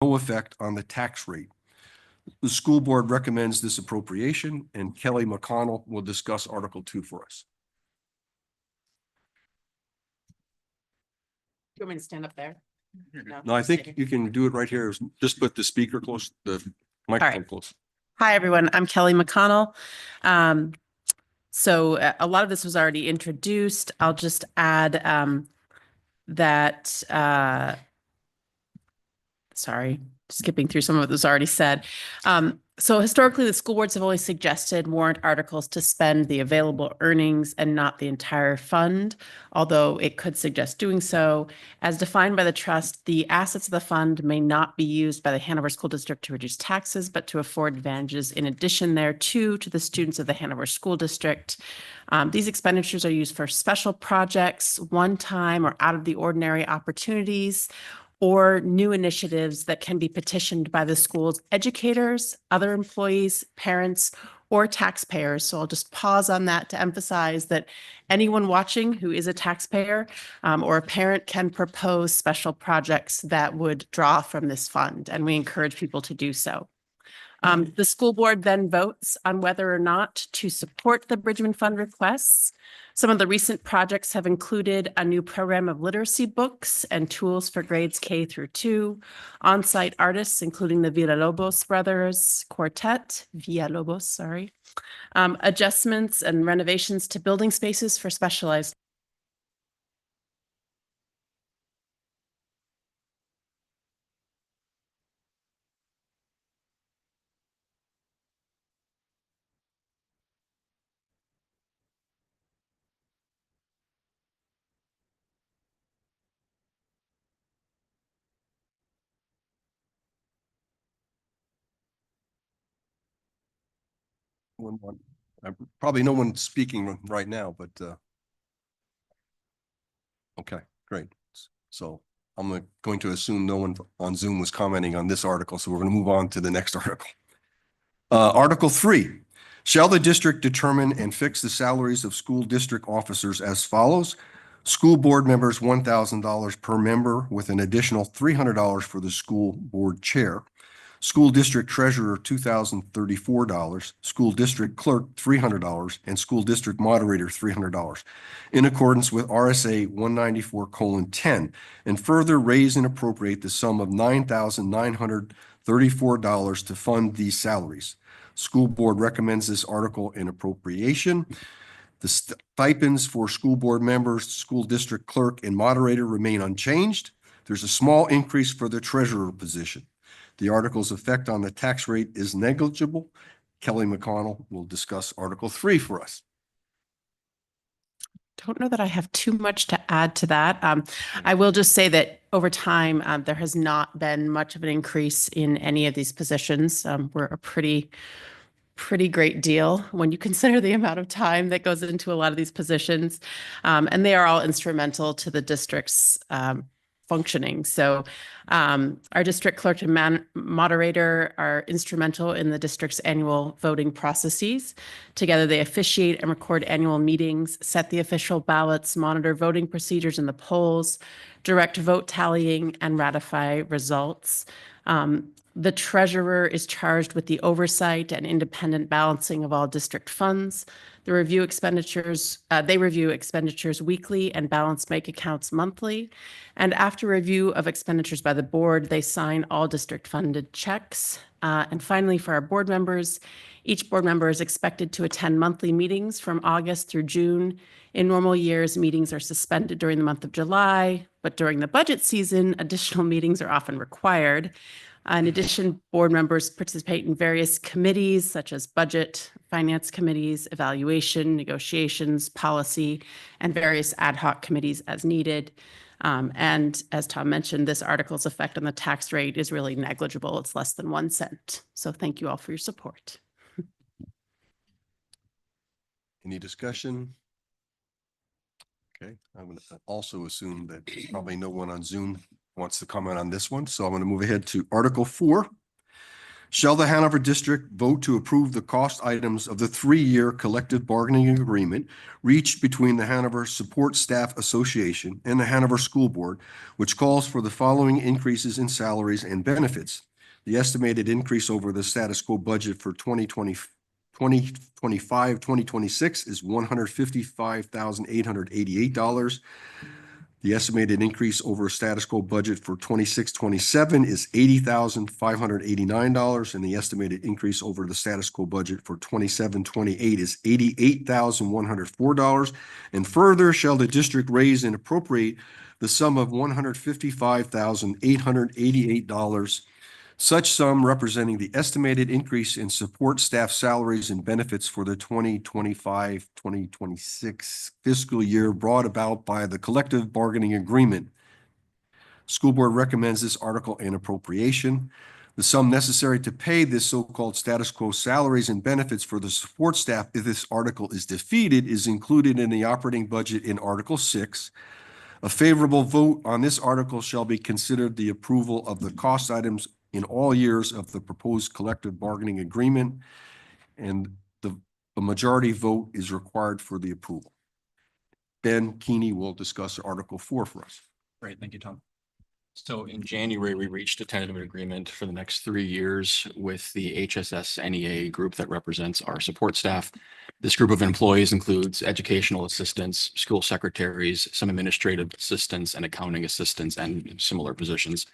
no effect on the tax rate. The school board recommends this appropriation, and Kelly McConnell will discuss Article 2 for us. You want me to stand up there? No, I think you can do it right here. Just put the speaker close, the microphone close. Hi, everyone. I'm Kelly McConnell. So a lot of this was already introduced. I'll just add that, sorry, skipping through some of what was already said. So historically, the school boards have always suggested warrant articles to spend the available earnings and not the entire fund, although it could suggest doing so. As defined by the trust, the assets of the fund may not be used by the Hanover School District to reduce taxes, but to afford advantages in addition thereto to the students of the Hanover School District. These expenditures are used for special projects, one-time or out-of-the-ordinary opportunities, or new initiatives that can be petitioned by the school's educators, other employees, parents, or taxpayers. So I'll just pause on that to emphasize that anyone watching who is a taxpayer or a parent can propose special projects that would draw from this fund, and we encourage people to do so. The school board then votes on whether or not to support the Bridgman Fund requests. Some of the recent projects have included a new program of literacy books and tools for grades K through 2, on-site artists, including the Villalobos brothers quartet, adjustments and renovations to building spaces for specialized Probably no one speaking right now, but okay, great. So I'm going to assume no one on Zoom was commenting on this article, so we're going to move on to the next article. Article 3, shall the district determine and fix the salaries of school district officers as follows? School board members, $1,000 per member with an additional $300 for the school board chair. School district treasurer, $2,034, school district clerk, $300, and school district moderator, $300, in accordance with RSA 194:10, and further raise and appropriate the sum of $9,934 to fund these salaries. School board recommends this article in appropriation. The stipends for school board members, school district clerk, and moderator remain unchanged. There's a small increase for the treasurer position. The article's effect on the tax rate is negligible. Kelly McConnell will discuss Article 3 for us. Don't know that I have too much to add to that. I will just say that over time, there has not been much of an increase in any of these positions. We're a pretty great deal when you consider the amount of time that goes into a lot of these positions. And they are all instrumental to the district's functioning. So our district clerk and moderator are instrumental in the district's annual voting processes. Together, they officiate and record annual meetings, set the official ballots, monitor voting procedures in the polls, direct vote tallying, and ratify results. The treasurer is charged with the oversight and independent balancing of all district funds. They review expenditures weekly and balance bank accounts monthly. And after review of expenditures by the board, they sign all district funded checks. And finally, for our board members, each board member is expected to attend monthly meetings from August through June. In normal years, meetings are suspended during the month of July, but during the budget season, additional meetings are often required. In addition, board members participate in various committees such as budget, finance committees, evaluation, negotiations, policy, and various ad hoc committees as needed. And as Tom mentioned, this article's effect on the tax rate is really negligible. It's less than 1 cent. So thank you all for your support. Any discussion? Okay, I'm going to also assume that probably no one on Zoom wants to comment on this one. So I'm going to move ahead to Article 4. Shall the Hanover District vote to approve the cost items of the 3-year collective bargaining agreement reached between the Hanover Support Staff Association and the Hanover School Board, which calls for the following increases in salaries and benefits? The estimated increase over the status quo budget for 2025-2026 is $155,888. The estimated increase over status quo budget for 26-27 is $80,589, and the estimated increase over the status quo budget for 27-28 is $88,104. And further, shall the district raise and appropriate the sum of $155,888, such sum representing the estimated increase in support staff salaries and benefits for the 2025-2026 fiscal year brought about by the collective bargaining agreement. School board recommends this article and appropriation. The sum necessary to pay this so-called status quo salaries and benefits for the support staff, if this article is defeated, is included in the operating budget in Article 6. A favorable vote on this article shall be considered the approval of the cost items in all years of the proposed collective bargaining agreement, and the majority vote is required for the approval. Ben Keeney will discuss Article 4 for us. Great, thank you, Tom. So in January, we reached a tentative agreement for the next 3 years with the HSS NEA group that represents our support staff. This group of employees includes educational assistants, school secretaries, some administrative assistants, and accounting assistants, and similar positions.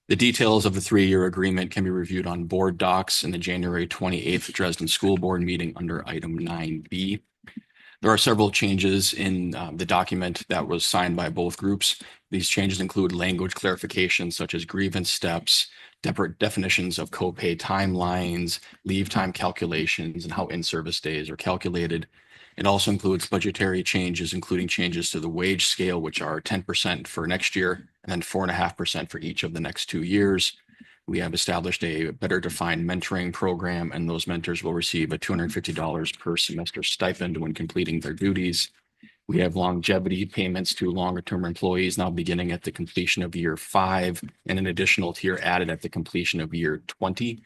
The details of the 3-year agreement can be reviewed on board docs in the January 28th Dresden School Board meeting under item 9B. There are several changes in the document that was signed by both groups. These changes include language clarifications such as grievance steps, definitions of co-pay timelines, leave time calculations, and how in-service days are calculated. It also includes budgetary changes, including changes to the wage scale, which are 10% for next year and then 4.5% for each of the next 2 years. We have established a better defined mentoring program, and those mentors will receive a $250 per semester stipend when completing their duties. We have longevity payments to longer term employees now beginning at the completion of year 5 and an additional tier added at the completion of year 20.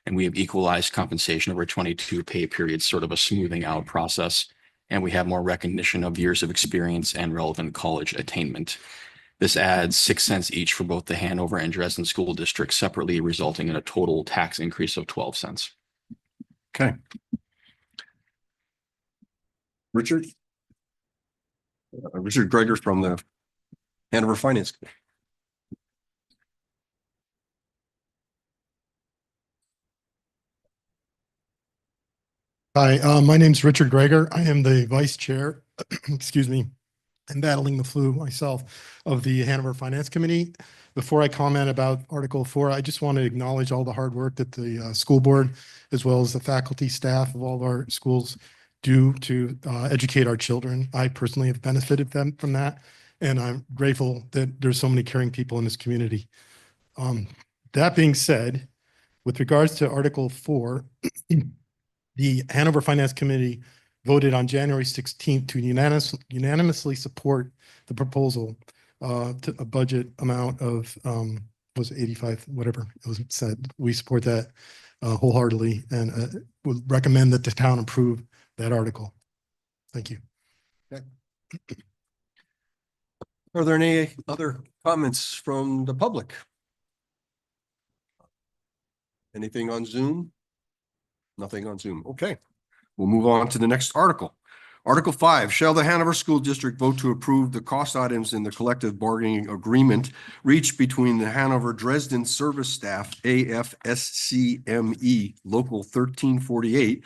And we have equalized compensation over 22 pay periods, sort of a smoothing out process. And we have more recognition of years of experience and relevant college attainment. This adds 6 cents each for both the Hanover and Dresden school districts separately, resulting in a total tax increase of 12 cents. Okay. Richard? Richard Greger from the Hanover Finance Committee. Hi, my name's Richard Greger. I am the vice chair, excuse me, I'm battling the flu myself, of the Hanover Finance Committee. Before I comment about Article 4, I just want to acknowledge all the hard work that the school board, as well as the faculty staff of all of our schools, do to educate our children. I personally have benefited from that, and I'm grateful that there's so many caring people in this community. That being said, with regards to Article 4, the Hanover Finance Committee voted on January 16th to unanimously support the proposal to a budget amount of was 85, whatever it was said. We support that wholeheartedly and would recommend that the town approve that article. Thank you. Okay. Are there any other comments from the public? Anything on Zoom? Nothing on Zoom. Okay. We'll move on to the next article. Article 5, shall the Hanover School District vote to approve the cost items in the collective bargaining agreement reached between the Hanover Dresden Service Staff, AFSCME, Local 1348,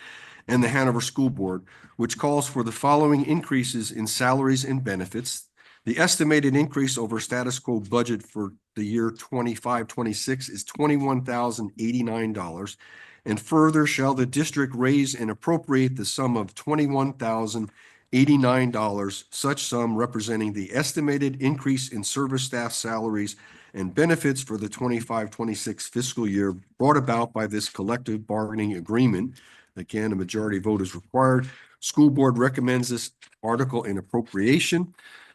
and the Hanover School Board, which calls for the following increases in salaries and benefits. The estimated increase over status quo budget for the year 25-26 is $21,089. And further, shall the district raise and appropriate the sum of $21,089, such sum representing the estimated increase in service staff salaries and benefits for the 25-26 fiscal year brought about by this collective bargaining agreement. Again, a majority vote is required. School board recommends this article in appropriation.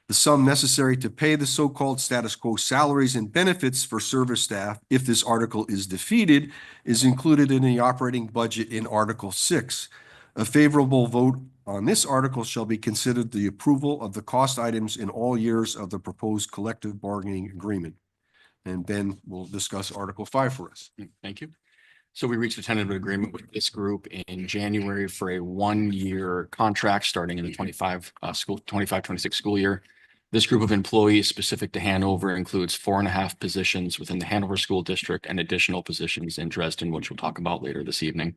The sum necessary to pay the so-called status quo salaries and benefits for service staff, if this article is defeated, is included in the operating budget in Article 6. A favorable vote on this article shall be considered the approval of the cost items in all years of the proposed collective bargaining agreement. And Ben will discuss Article 5 for us. Thank you. So we reached a tentative agreement with this group in January for a 1-year contract starting in the 25-26 school year. This group of employees specific to Hanover includes 4.5 positions within the Hanover School District and additional positions in Dresden, which we'll talk about later this evening.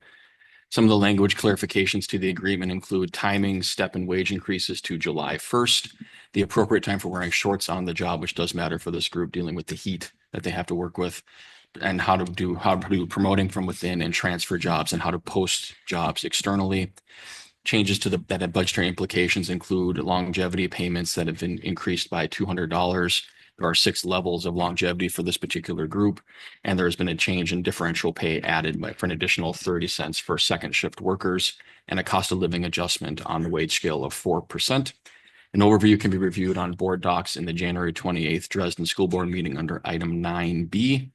Some of the language clarifications to the agreement include timing, step and wage increases to July 1st, the appropriate time for wearing shorts on the job, which does matter for this group dealing with the heat that they have to work with, and how to do promoting from within and transfer jobs and how to post jobs externally. Changes to that have budgetary implications include longevity payments that have been increased by $200. There are 6 levels of longevity for this particular group, and there has been a change in differential pay added for an additional 30 cents for second shift workers and a cost of living adjustment on the wage scale of 4%. An overview can be reviewed on board docs in the January 28th Dresden School Board meeting under item 9B.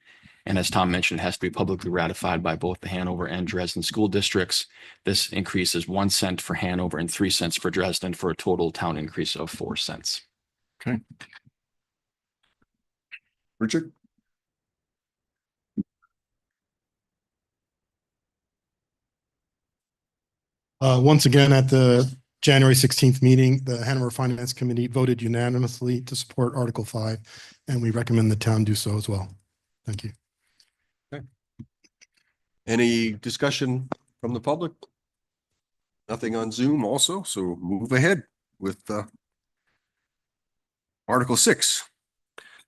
And as Tom mentioned, it has to be publicly ratified by both the Hanover and Dresden school districts. This increase is 1 cent for Hanover and 3 cents for Dresden for a total town increase of 4 cents. Okay. Richard? Once again, at the January 16th meeting, the Hanover Finance Committee voted unanimously to support Article 5, and we recommend the town do so as well. Thank you. Any discussion from the public? Nothing on Zoom also, so move ahead with Article 6.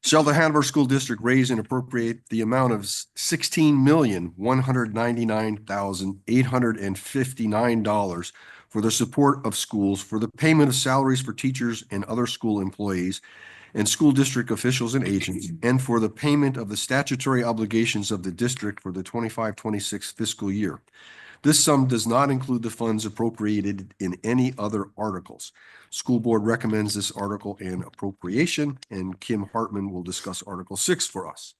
Shall the Hanover School District raise and appropriate the amount of $16,199,859 for the support of schools, for the payment of salaries for teachers and other school employees and school district officials and agents, and for the payment of the statutory obligations of the district for the 25-26 fiscal year. This sum does not include the funds appropriated in any other articles. School Board recommends this article and appropriation, and Kim Hartman will discuss Article 6 for us.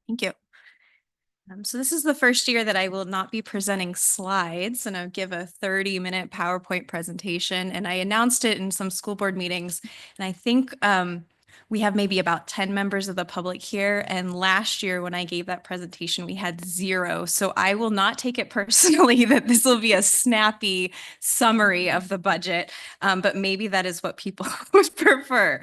Thank you. So this is the first year that I will not be presenting slides, and I'll give a 30-minute PowerPoint presentation. And I announced it in some school board meetings, and I think we have maybe about 10 members of the public here. And last year when I gave that presentation, we had 0. So I will not take it personally that this will be a snappy summary of the budget, but maybe that is what people would prefer.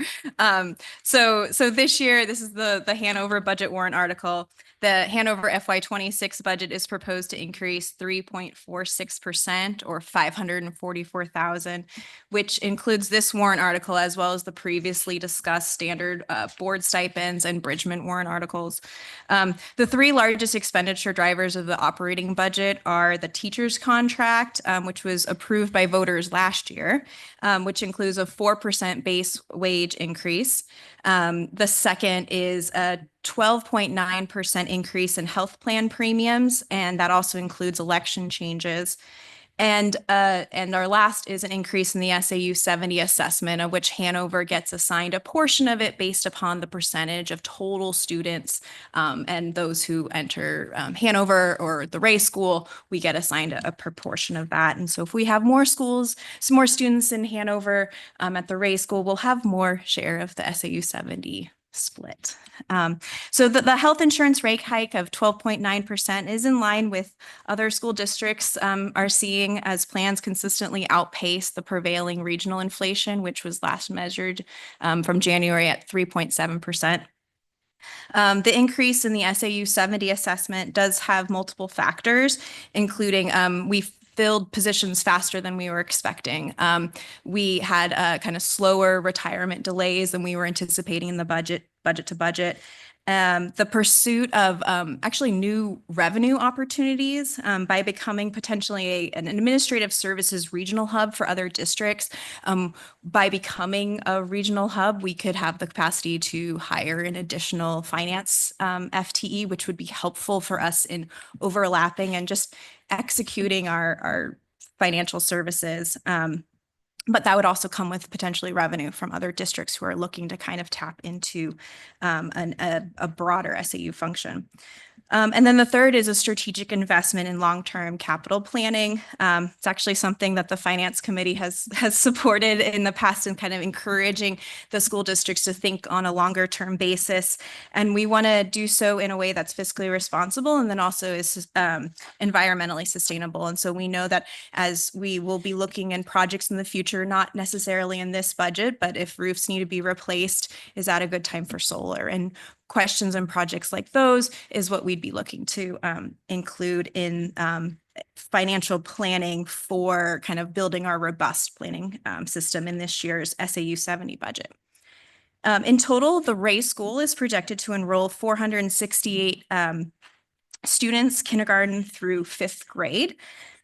So this year, this is the Hanover budget warrant article. The Hanover FY26 budget is proposed to increase 3.46% or $544,000, which includes this warrant article as well as the previously discussed standard board stipends and Bridgman warrant articles. The 3 largest expenditure drivers of the operating budget are the teacher's contract, which was approved by voters last year, which includes a 4% base wage increase. The second is a 12.9% increase in health plan premiums, and that also includes election changes. And our last is an increase in the SAU 70 assessment, of which Hanover gets assigned a portion of it based upon the percentage of total students and those who enter Hanover or the Ray School, we get assigned a proportion of that. And so if we have more schools, some more students in Hanover at the Ray School, we'll have more share of the SAU 70 split. So the health insurance rate hike of 12.9% is in line with other school districts are seeing as plans consistently outpace the prevailing regional inflation, which was last measured from January at 3.7%. The increase in the SAU 70 assessment does have multiple factors, including we filled positions faster than we were expecting. We had kind of slower retirement delays than we were anticipating in the budget to budget. The pursuit of actually new revenue opportunities by becoming potentially an administrative services regional hub for other districts. By becoming a regional hub, we could have the capacity to hire an additional finance FTE, which would be helpful for us in overlapping and just executing our financial services. But that would also come with potentially revenue from other districts who are looking to kind of tap into a broader SAU function. And then the third is a strategic investment in long-term capital planning. It's actually something that the Finance Committee has supported in the past and kind of encouraging the school districts to think on a longer-term basis. And we want to do so in a way that's fiscally responsible and then also is environmentally sustainable. And so we know that as we will be looking in projects in the future, not necessarily in this budget, but if roofs need to be replaced, is that a good time for solar? And questions and projects like those is what we'd be looking to include in financial planning for kind of building our robust planning system in this year's SAU 70 budget. In total, the Ray School is projected to enroll 468 students, kindergarten through 5th grade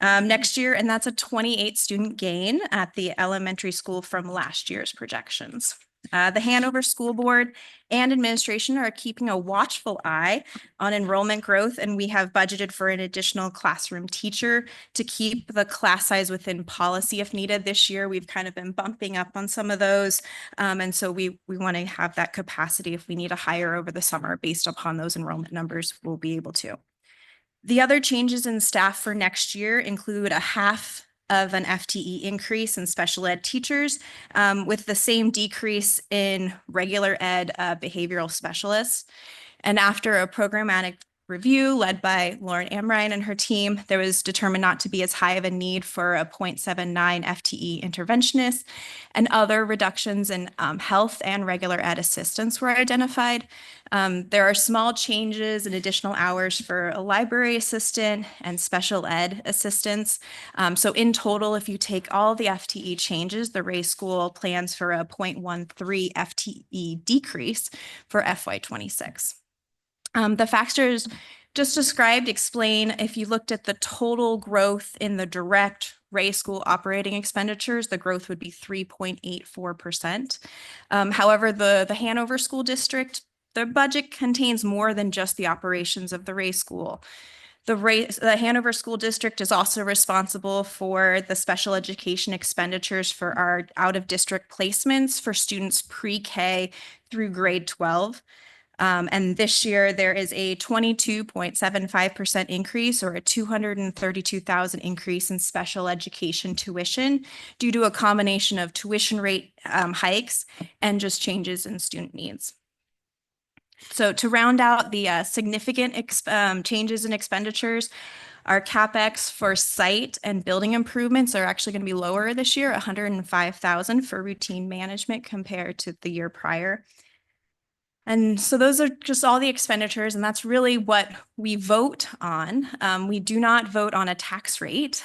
next year, and that's a 28 student gain at the elementary school from last year's projections. The Hanover School Board and administration are keeping a watchful eye on enrollment growth, and we have budgeted for an additional classroom teacher to keep the class size within policy if needed. This year, we've kind of been bumping up on some of those, and so we want to have that capacity if we need to hire over the summer based upon those enrollment numbers, we'll be able to. The other changes in staff for next year include a half of an FTE increase in special ed teachers, with the same decrease in regular ed behavioral specialists. And after a programmatic review led by Lauren Amrine and her team, there was determined not to be as high of a need for a 0.79 FTE interventionist, and other reductions in health and regular ed assistants were identified. There are small changes and additional hours for a library assistant and special ed assistants. So in total, if you take all the FTE changes, the Ray School plans for a 0.13 FTE decrease for FY26. The factors just described explain if you looked at the total growth in the direct Ray School operating expenditures, the growth would be 3.84%. However, the Hanover School District, the budget contains more than just the operations of the Ray School. The Hanover School District is also responsible for the special education expenditures for our out-of-district placements for students pre-K through grade 12. And this year there is a 22.75% increase, or a $232,000 increase in special education tuition due to a combination of tuition rate hikes and just changes in student needs. So to round out the significant changes in expenditures, our CapEx for site and building improvements are actually going to be lower this year, $105,000 for routine management compared to the year prior. And so those are just all the expenditures, and that's really what we vote on. We do not vote on a tax rate,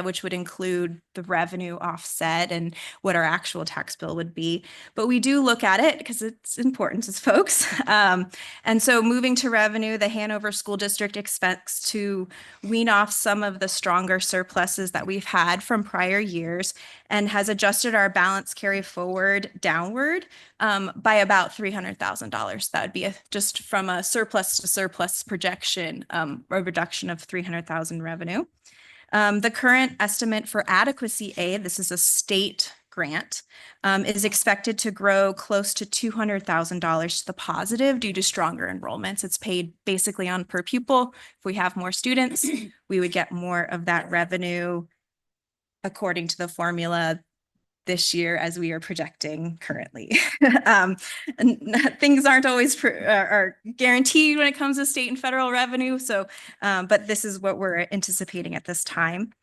which would include the revenue offset and what our actual tax bill would be. But we do look at it because it's important to folks. And so moving to revenue, the Hanover School District expects to wean off some of the stronger surpluses that we've had from prior years and has adjusted our balance carry forward downward by about $300,000. That would be just from a surplus to surplus projection, a reduction of $300,000 revenue. The current estimate for adequacy aid, this is a state grant, is expected to grow close to $200,000 to the positive due to stronger enrollments. It's paid basically on per pupil. If we have more students, we would get more of that revenue according to the formula this year as we are projecting currently. And things aren't always are guaranteed when it comes to state and federal revenue. So, but this is what we're anticipating at this time.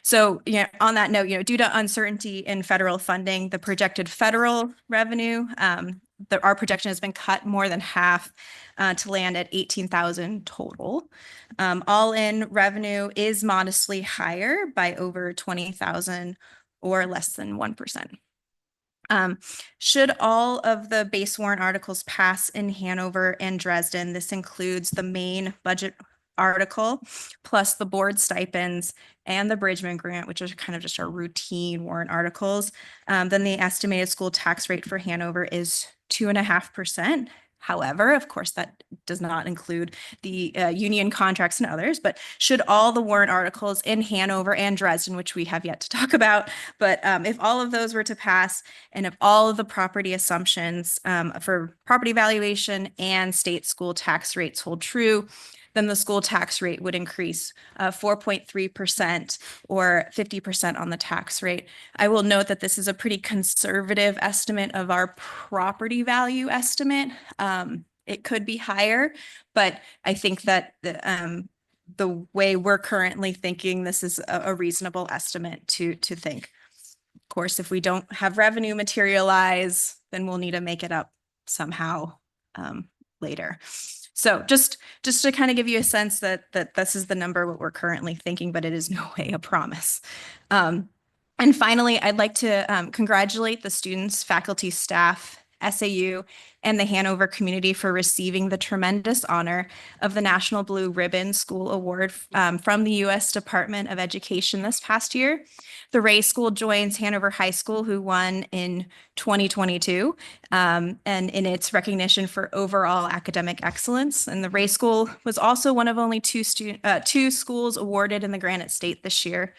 So, on that note, due to uncertainty in federal funding, the projected federal revenue, our projection has been cut more than half to land at $18,000 total. All in revenue is modestly higher by over $20,000 or less than 1%. Should all of the base warrant articles pass in Hanover and Dresden, this includes the main budget article, plus the board stipends and the Bridgman grant, which are kind of just our routine warrant articles, then the estimated school tax rate for Hanover is 2.5%, However, of course, that does not include the union contracts and others, but should all the warrant articles in Hanover and Dresden, which we have yet to talk about, but if all of those were to pass and if all of the property assumptions for property valuation and state school tax rates hold true, then the school tax rate would increase 4.3% or 50% on the tax rate. I will note that this is a pretty conservative estimate of our property value estimate. It could be higher, but I think that the way we're currently thinking, this is a reasonable estimate to think. Of course, if we don't have revenue materialize, then we'll need to make it up somehow later. So just to kind of give you a sense that this is the number what we're currently thinking, but it is no way a promise. And finally, I'd like to congratulate the students, faculty, staff, SAU, and the Hanover community for receiving the tremendous honor of the National Blue Ribbon School Award from the U.S. Department of Education this past year. The Ray School joins Hanover High School, who won in 2022, and in its recognition for overall academic excellence. And the Ray School was also one of only two schools awarded in the Granite State this year.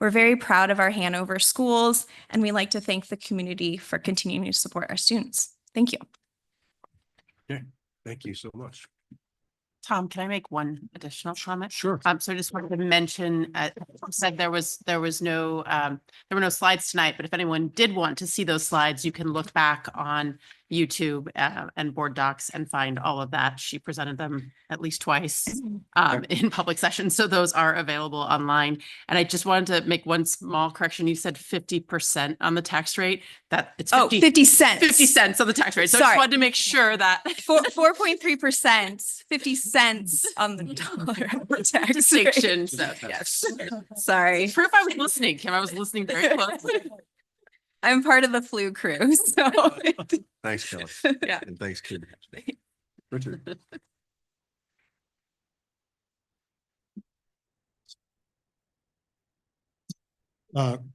We're very proud of our Hanover schools, and we like to thank the community for continuing to support our students. Thank you. Okay, thank you so much. Tom, can I make one additional comment? Sure. So I just wanted to mention, said there were no slides tonight, but if anyone did want to see those slides, you can look back on YouTube and board docs and find all of that. She presented them at least twice in public session. So those are available online. And I just wanted to make one small correction. You said 50% on the tax rate. That it's 50 cents. 50 cents on the tax rate. So I Sorry. just wanted to make sure that 4.3%, 50 cents on the dollar of the tax rate. distinction. So yes. Sorry. Proof I was listening, Kim. I was listening very closely. I'm part of the flu crew, so. Thanks, Kelly. Yeah. And thanks, Kim. Richard.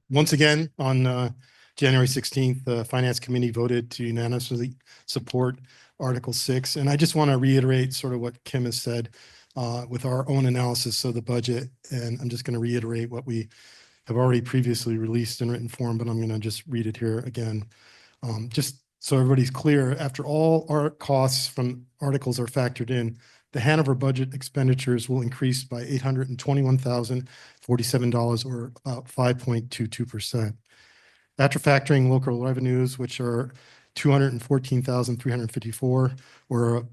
Once again, on January 16th, the Finance Committee voted to unanimously support Article 6. And I just want to reiterate sort of what Kim has said with our own analysis of the budget. And I'm just going to reiterate what we have already previously released in written form, but I'm going to just read it here again. Just so everybody's clear, after all our costs from articles are factored in, the Hanover budget expenditures will increase by $821,047 or about 5.22%. After factoring local revenues, which are $214,354 or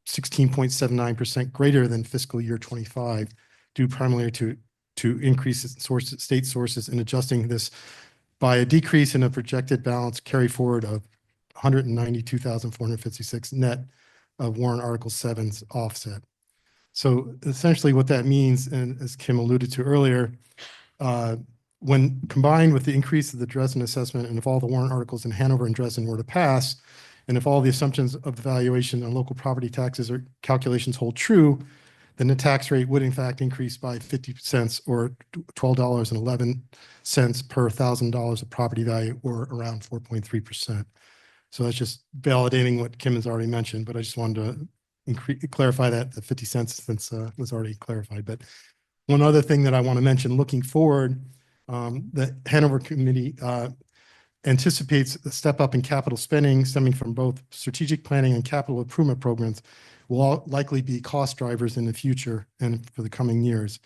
16.79% greater than fiscal year 25, due primarily to increases in state sources, and adjusting this by a decrease in a projected balance carry forward of $192,456 net of warrant Article 7's offset. So essentially what that means, and as Kim alluded to earlier, when combined with the increase of the Dresden assessment, and if all the warrant articles in Hanover and Dresden were to pass, and if all the assumptions of the valuation on local property taxes or calculations hold true, then the tax rate would in fact increase by 50 cents or $12.11 per $1,000 of property value, or around 4.3%. So that's just validating what Kim has already mentioned, but I just wanted to clarify that the 50 cents since was already clarified. But one other thing that I want to mention looking forward, the Hanover Committee anticipates a step up in capital spending stemming from both strategic planning and capital improvement programs will all likely be cost drivers in the future and for the coming years.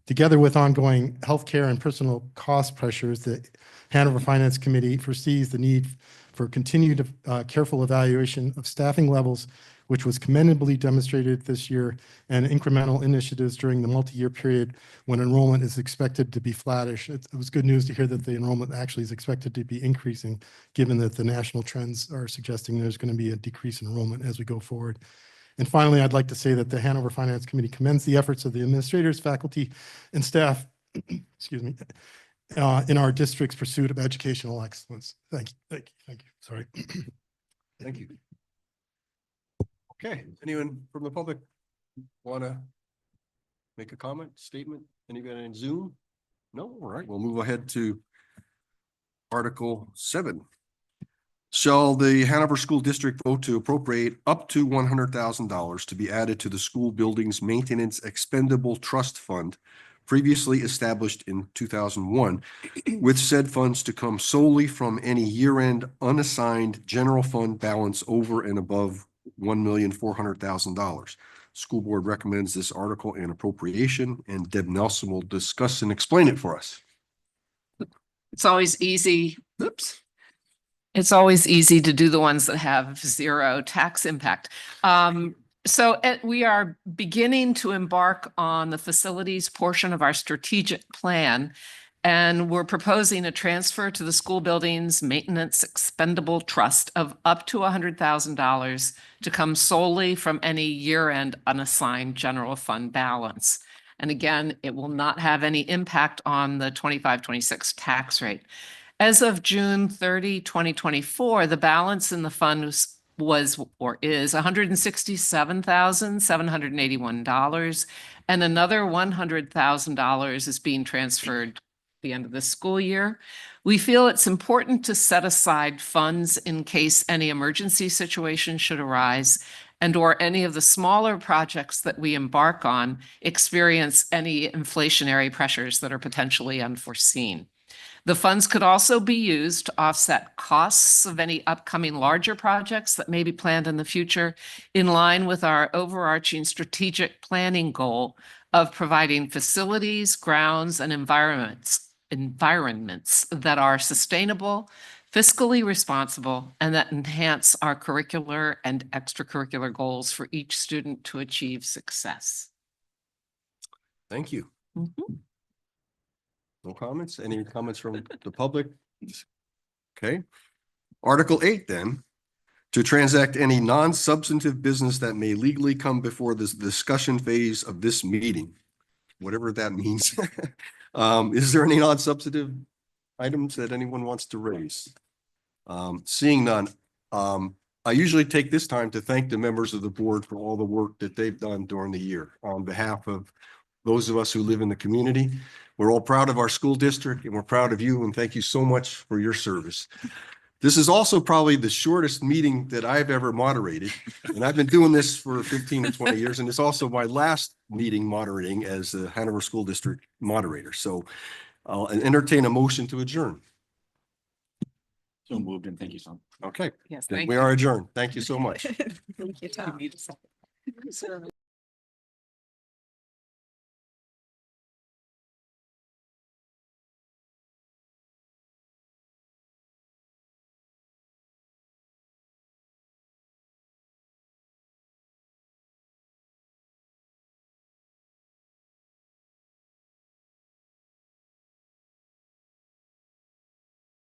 Together with ongoing healthcare and personal cost pressures, the Hanover Finance Committee foresees the need for continued careful evaluation of staffing levels, which was commendably demonstrated this year, and incremental initiatives during the multi-year period when enrollment is expected to be flattish. It was good news to hear that the enrollment actually is expected to be increasing, given that the national trends are suggesting there's going to be a decrease in enrollment as we go forward. And finally, I'd like to say that the Hanover Finance Committee commends the efforts of the administrators, faculty, and staff, excuse me, in our district's pursuit of educational excellence. Thank you. Sorry. Thank you. Okay, anyone from the public want to make a comment, statement? Anybody in Zoom? No? All right, we'll move ahead to Article 7. Shall the Hanover School District vote to appropriate up to $100,000 to be added to the school building's maintenance expendable trust fund previously established in 2001, with said funds to come solely from any year-end unassigned general fund balance over and above $1,400,000. School board recommends this article and appropriation, and Deb Nelson will discuss and explain it for us. It's always easy. Oops. It's always easy to do the ones that have zero tax impact. We are beginning to embark on the facilities portion of our strategic plan. And we're proposing a transfer to the school building's maintenance expendable trust of up to $100,000 to come solely from any year-end unassigned general fund balance. And again, it will not have any impact on the 25-26 tax rate. As of June 30, 2024, the balance in the fund was or is $167,781, and another $100,000 is being transferred at the end of the school year. We feel it's important to set aside funds in case any emergency situation should arise and or any of the smaller projects that we embark on experience any inflationary pressures that are potentially unforeseen. The funds could also be used to offset costs of any upcoming larger projects that may be planned in the future, in line with our overarching strategic planning goal of providing facilities, grounds, and environments that are sustainable, fiscally responsible, and that enhance our curricular and extracurricular goals for each student to achieve success. Thank you. Mhm. No comments? Any comments from the public? Okay. Article 8 then, to transact any non-substantive business that may legally come before this discussion phase of this meeting, whatever that means. Is there any non-substantive items that anyone wants to raise? Seeing none, I usually take this time to thank the members of the board for all the work that they've done during the year on behalf of those of us who live in the community. We're all proud of our school district and we're proud of you, and thank you so much for your service. This is also probably the shortest meeting that I've ever moderated, and I've been doing this for 15 to 20 years, and it's also my last meeting moderating as the Hanover School District moderator. So I'll entertain a motion to adjourn. So moved, and thank you, Tom. Okay, Yes, then thank we you. are adjourned. Thank you so much. Thank you, Tom. You need a second.